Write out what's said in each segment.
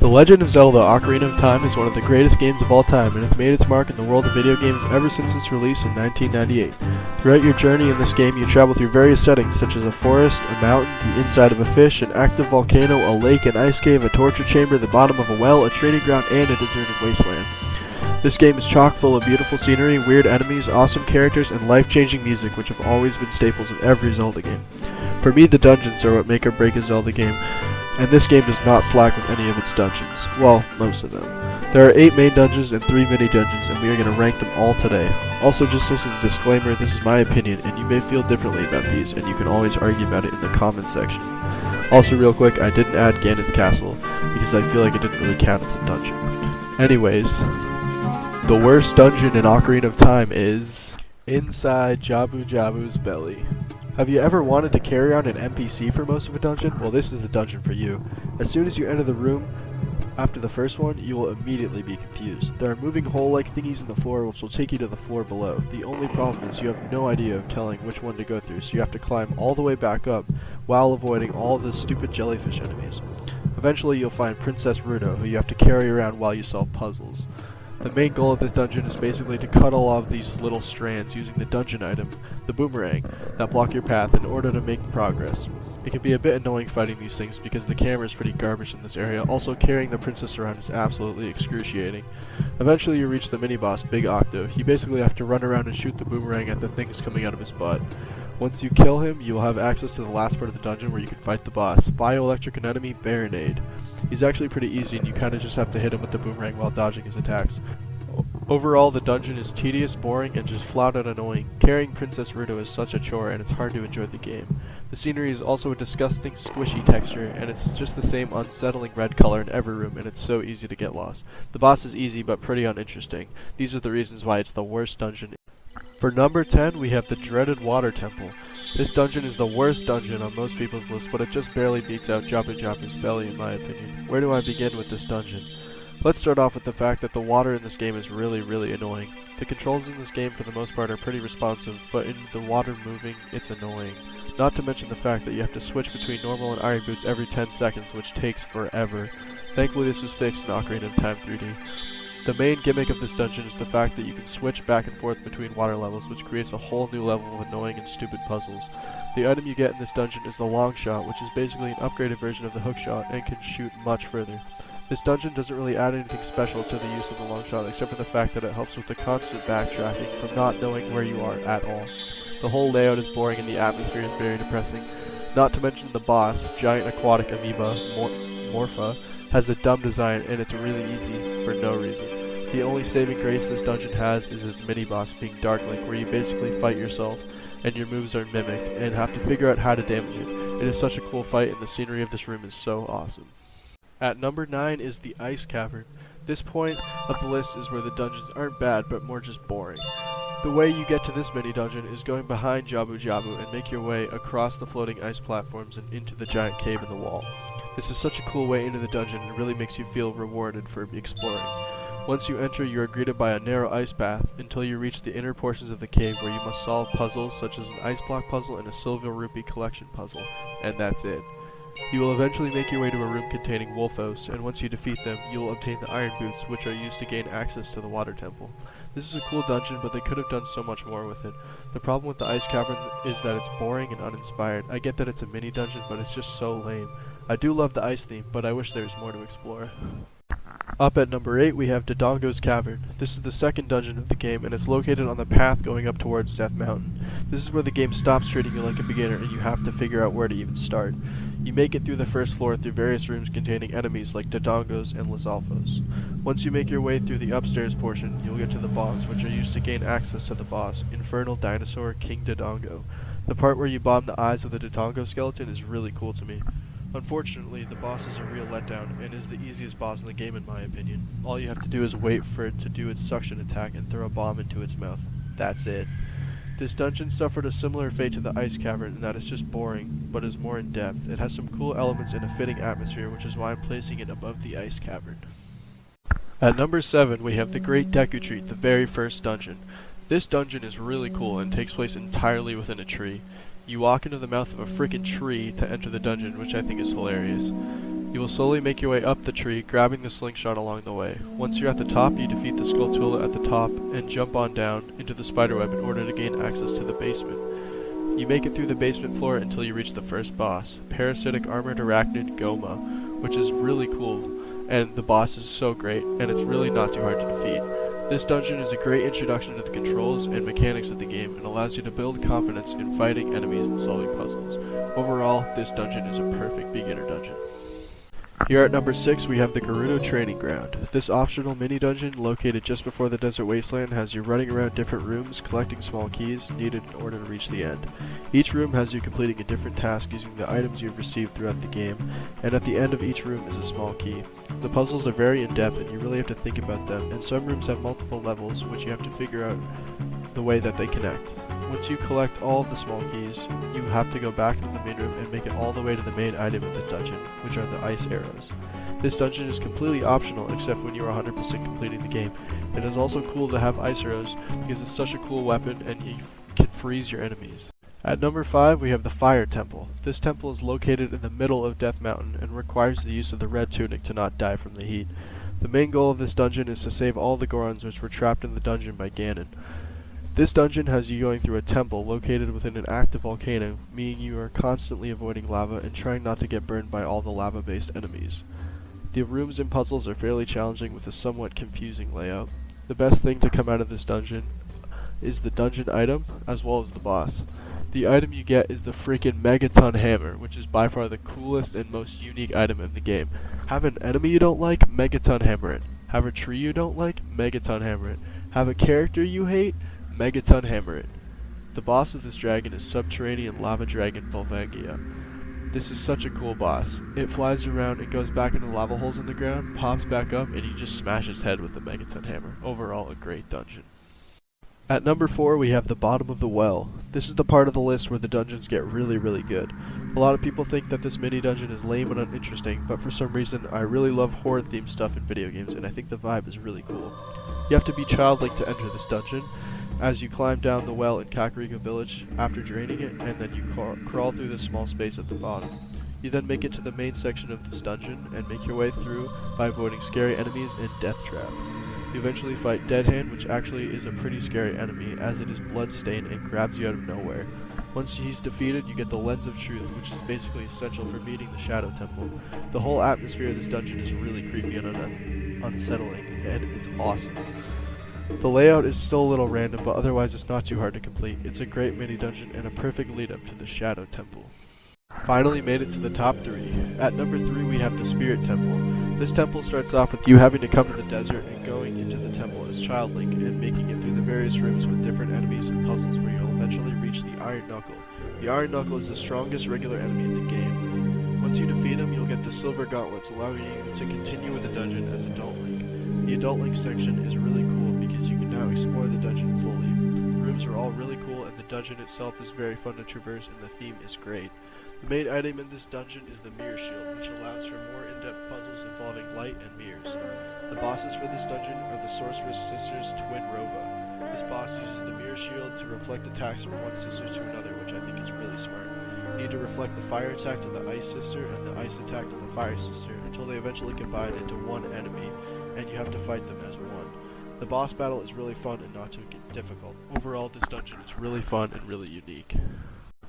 The Legend of Zelda: Ocarina of Time is one of the greatest games of all time and has made its mark in the world of video games ever since its release in 1998. Throughout your journey in this game, you travel through various settings such as a forest, a mountain, the inside of a fish, an active volcano, a lake, an ice cave, a torture chamber, the bottom of a well, a training ground, and a deserted wasteland. This game is chock full of beautiful scenery, weird enemies, awesome characters, and life-changing music, which have always been staples of every Zelda game. For me, the dungeons are what make or break a Zelda game, and this game does not slack with any of its dungeons. Well, most of them. There are 8 main dungeons and 3 mini-dungeons, and we are going to rank them all today. Also, just as a disclaimer, this is my opinion, and you may feel differently about these, and you can always argue about it in the comments section. Also, real quick, I didn't add Ganon's Castle, because I feel like it didn't really count as a dungeon. Anyways, the worst dungeon in Ocarina of Time is inside Jabu's belly. Have you ever wanted to carry on an NPC for most of a dungeon? Well, this is the dungeon for you. As soon as you enter the room after the first one, you will immediately be confused. There are moving hole-like thingies in the floor which will take you to the floor below. The only problem is you have no idea of telling which one to go through, so you have to climb all the way back up while avoiding all the stupid jellyfish enemies. Eventually you'll find Princess Gerudo, who you have to carry around while you solve puzzles. The main goal of this dungeon is basically to cut all of these little strands using the dungeon item, the boomerang, that block your path in order to make progress. It can be a bit annoying fighting these things because the camera is pretty garbage in this area. Also, carrying the princess around is absolutely excruciating. Eventually you reach the mini-boss, Big Octo. You basically have to run around and shoot the boomerang at the things coming out of his butt. Once you kill him, you will have access to the last part of the dungeon where you can fight the boss, Bioelectric Enemy Baronade. He's actually pretty easy and you kinda just have to hit him with the boomerang while dodging his attacks. Overall, the dungeon is tedious, boring, and just flat out annoying. Carrying Princess Gerudo is such a chore and it's hard to enjoy the game. The scenery is also a disgusting, squishy texture, and it's just the same unsettling red color in every room, and it's so easy to get lost. The boss is easy but pretty uninteresting. These are the reasons why it's the worst dungeon. For number 10, we have the dreaded Water Temple. This dungeon is the worst dungeon on most people's list, but it just barely beats out Jabu's belly in my opinion. Where do I begin with this dungeon? Let's start off with the fact that the water in this game is really annoying. The controls in this game for the most part are pretty responsive, but in the water moving, it's annoying. Not to mention the fact that you have to switch between normal and iron boots every 10 seconds, which takes forever. Thankfully this was fixed in Ocarina of Time 3D. The main gimmick of this dungeon is the fact that you can switch back and forth between water levels, which creates a whole new level of annoying and stupid puzzles. The item you get in this dungeon is the long shot, which is basically an upgraded version of the hook shot and can shoot much further. This dungeon doesn't really add anything special to the use of the long shot except for the fact that it helps with the constant backtracking from not knowing where you are at all. The whole layout is boring and the atmosphere is very depressing. Not to mention the boss, giant aquatic amoeba, Morpha, has a dumb design and it's really easy for no reason. The only saving grace this dungeon has is its mini-boss being Dark Link, where you basically fight yourself and your moves are mimicked and have to figure out how to damage it. It is such a cool fight and the scenery of this room is so awesome. At number 9 is the Ice Cavern. This point of the list is where the dungeons aren't bad but more just boring. The way you get to this mini dungeon is going behind Jabu and make your way across the floating ice platforms and into the giant cave in the wall. This is such a cool way into the dungeon and really makes you feel rewarded for exploring. Once you enter, you are greeted by a narrow ice path until you reach the inner portions of the cave where you must solve puzzles such as an ice block puzzle and a silver rupee collection puzzle, and that's it. You will eventually make your way to a room containing Wolfos, and once you defeat them, you will obtain the Iron Boots, which are used to gain access to the Water Temple. This is a cool dungeon, but they could have done so much more with it. The problem with the Ice Cavern is that it's boring and uninspired. I get that it's a mini dungeon, but it's just so lame. I do love the ice theme, but I wish there was more to explore. Up at number 8 we have Dongos Cavern. This is the second dungeon of the game and it's located on the path going up towards Death Mountain. This is where the game stops treating you like a beginner and you have to figure out where to even start. You make it through the first floor through various rooms containing enemies like Dongos and Lizalfos. Once you make your way through the upstairs portion, you'll get to the bombs, which are used to gain access to the boss, Infernal Dinosaur King Dodongo. The part where you bomb the eyes of the Dodongo skeleton is really cool to me. Unfortunately, the boss is a real letdown and is the easiest boss in the game in my opinion. All you have to do is wait for it to do its suction attack and throw a bomb into its mouth. That's it. This dungeon suffered a similar fate to the Ice Cavern in that it's just boring, but is more in depth. It has some cool elements and a fitting atmosphere, which is why I'm placing it above the Ice Cavern. At number 7 we have the Great Deku Tree, the very first dungeon. This dungeon is really cool and takes place entirely within a tree. You walk into the mouth of a frickin' tree to enter the dungeon, which I think is hilarious. You will slowly make your way up the tree, grabbing the slingshot along the way. Once you're at the top, you defeat the Skulltula at the top and jump on down into the spiderweb in order to gain access to the basement. You make it through the basement floor until you reach the first boss, Parasitic Armored Arachnid Goma, which is really cool, and the boss is so great, and it's really not too hard to defeat. This dungeon is a great introduction to the controls and mechanics of the game and allows you to build confidence in fighting enemies and solving puzzles. Overall, this dungeon is a perfect beginner dungeon. Here at number 6 we have the Gerudo Training Ground. This optional mini-dungeon located just before the desert wasteland has you running around different rooms collecting small keys needed in order to reach the end. Each room has you completing a different task using the items you've received throughout the game, and at the end of each room is a small key. The puzzles are very in-depth and you really have to think about them, and some rooms have multiple levels which you have to figure out the way that they connect. Once you collect all of the small keys, you have to go back to the main room and make it all the way to the main item of the dungeon, which are the ice arrows. This dungeon is completely optional except when you are 100% completing the game. It is also cool to have ice arrows because it's such a cool weapon and you can freeze your enemies. At number 5 we have the Fire Temple. This temple is located in the middle of Death Mountain and requires the use of the red tunic to not die from the heat. The main goal of this dungeon is to save all the Gorons which were trapped in the dungeon by Ganon. This dungeon has you going through a temple located within an active volcano, meaning you are constantly avoiding lava and trying not to get burned by all the lava-based enemies. The rooms and puzzles are fairly challenging with a somewhat confusing layout. The best thing to come out of this dungeon is the dungeon item, as well as the boss. The item you get is the freaking Megaton Hammer, which is by far the coolest and most unique item in the game. Have an enemy you don't like? Megaton Hammer it. Have a tree you don't like? Megaton Hammer it. Have a character you hate? Megaton Hammer it. The boss of this dragon is Subterranean Lava Dragon Volvangia. This is such a cool boss. It flies around and goes back into lava holes in the ground, pops back up, and you just smash its head with the Megaton Hammer. Overall, a great dungeon. At number 4 we have the Bottom of the Well. This is the part of the list where the dungeons get really good. A lot of people think that this mini dungeon is lame and uninteresting, but for some reason I really love horror themed stuff in video games and I think the vibe is really cool. You have to be childlike to enter this dungeon, as you climb down the well in Kakariko Village after draining it, and then you crawl through this small space at the bottom. You then make it to the main section of this dungeon and make your way through by avoiding scary enemies and death traps. You eventually fight Dead Hand, which actually is a pretty scary enemy as it is blood-stained and grabs you out of nowhere. Once he's defeated, you get the Lens of Truth, which is basically essential for beating the Shadow Temple. The whole atmosphere of this dungeon is really creepy and unsettling, and it's awesome. The layout is still a little random, but otherwise it's not too hard to complete. It's a great mini dungeon and a perfect lead up to the Shadow Temple. Finally made it to the top 3. At number 3 we have the Spirit Temple. This temple starts off with you having to come to the desert and going into the temple as Child Link and making it through the various rooms with different enemies and puzzles where you'll eventually reach the Iron Knuckle. The Iron Knuckle is the strongest regular enemy in the game. Once you defeat him, you'll get the Silver Gauntlets, allowing you to continue with the dungeon as Adult Link. The Adult Link section is really cool because you can now explore the dungeon fully. The rooms are all really cool and the dungeon itself is very fun to traverse and the theme is great. The main item in this dungeon is the Mirror Shield, which allows for more in-depth puzzles involving light and mirrors. The bosses for this dungeon are the Sorceress Sisters Twin Roba. This boss uses the Mirror Shield to reflect attacks from one sister to another, which I think is really smart. You need to reflect the fire attack to the Ice Sister and the ice attack to the Fire Sister until they eventually combine into one enemy, and you have to fight them as one. The boss battle is really fun and not too difficult. Overall, this dungeon is really fun and really unique.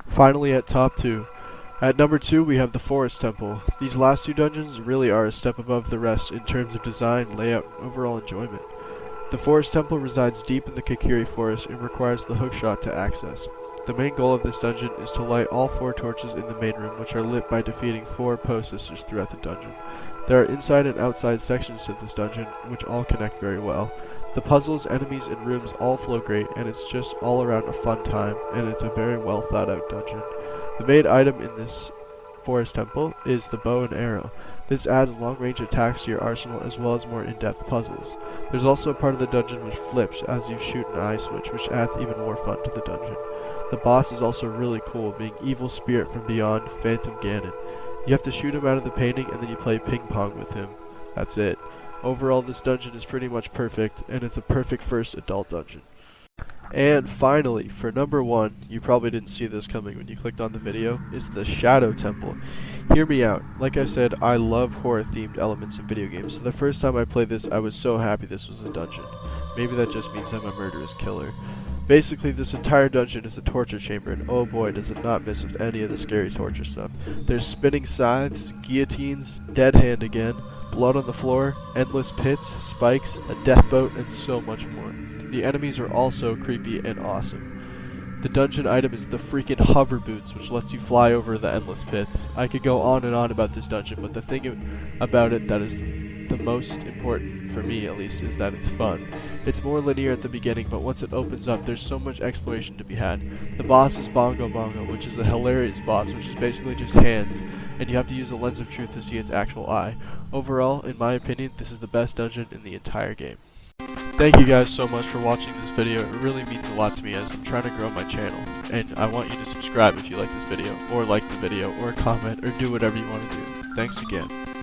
Finally, at top 2. At number 2 we have the Forest Temple. These last 2 dungeons really are a step above the rest in terms of design, layout, and overall enjoyment. The Forest Temple resides deep in the Kakiri Forest and requires the hookshot to access. The main goal of this dungeon is to light all 4 torches in the main room, which are lit by defeating 4 Poe Sisters throughout the dungeon. There are inside and outside sections to this dungeon, which all connect very well. The puzzles, enemies, and rooms all flow great, and it's just all around a fun time, and it's a very well thought out dungeon. The main item in this Forest Temple is the bow and arrow. This adds long-range attacks to your arsenal as well as more in-depth puzzles. There's also a part of the dungeon which flips as you shoot an eye switch, which adds even more fun to the dungeon. The boss is also really cool, being Evil Spirit from Beyond, Phantom Ganon. You have to shoot him out of the painting and then you play ping pong with him. That's it. Overall, this dungeon is pretty much perfect, and it's a perfect first adult dungeon. And finally, for number 1, you probably didn't see this coming when you clicked on the video, is the Shadow Temple. Hear me out. Like I said, I love horror-themed elements in video games, so the first time I played this, I was so happy this was a dungeon. Maybe that just means I'm a murderous killer. Basically, this entire dungeon is a torture chamber, and oh boy, does it not miss with any of the scary torture stuff. There's spinning scythes, guillotines, dead hand again, blood on the floor, endless pits, spikes, a death boat, and so much more. The enemies are also creepy and awesome. The dungeon item is the freaking hover boots, which lets you fly over the endless pits. I could go on and on about this dungeon, but the thing about it that is the most important, for me at least, is that it's fun. It's more linear at the beginning, but once it opens up, there's so much exploration to be had. The boss is Bongo Bongo, which is a hilarious boss, which is basically just hands, and you have to use a lens of truth to see its actual eye. Overall, in my opinion, this is the best dungeon in the entire game. Thank you guys so much for watching this video. It really means a lot to me as I'm trying to grow my channel, and I want you to subscribe if you like this video, or like the video, or comment, or do whatever you want to do. Thanks again.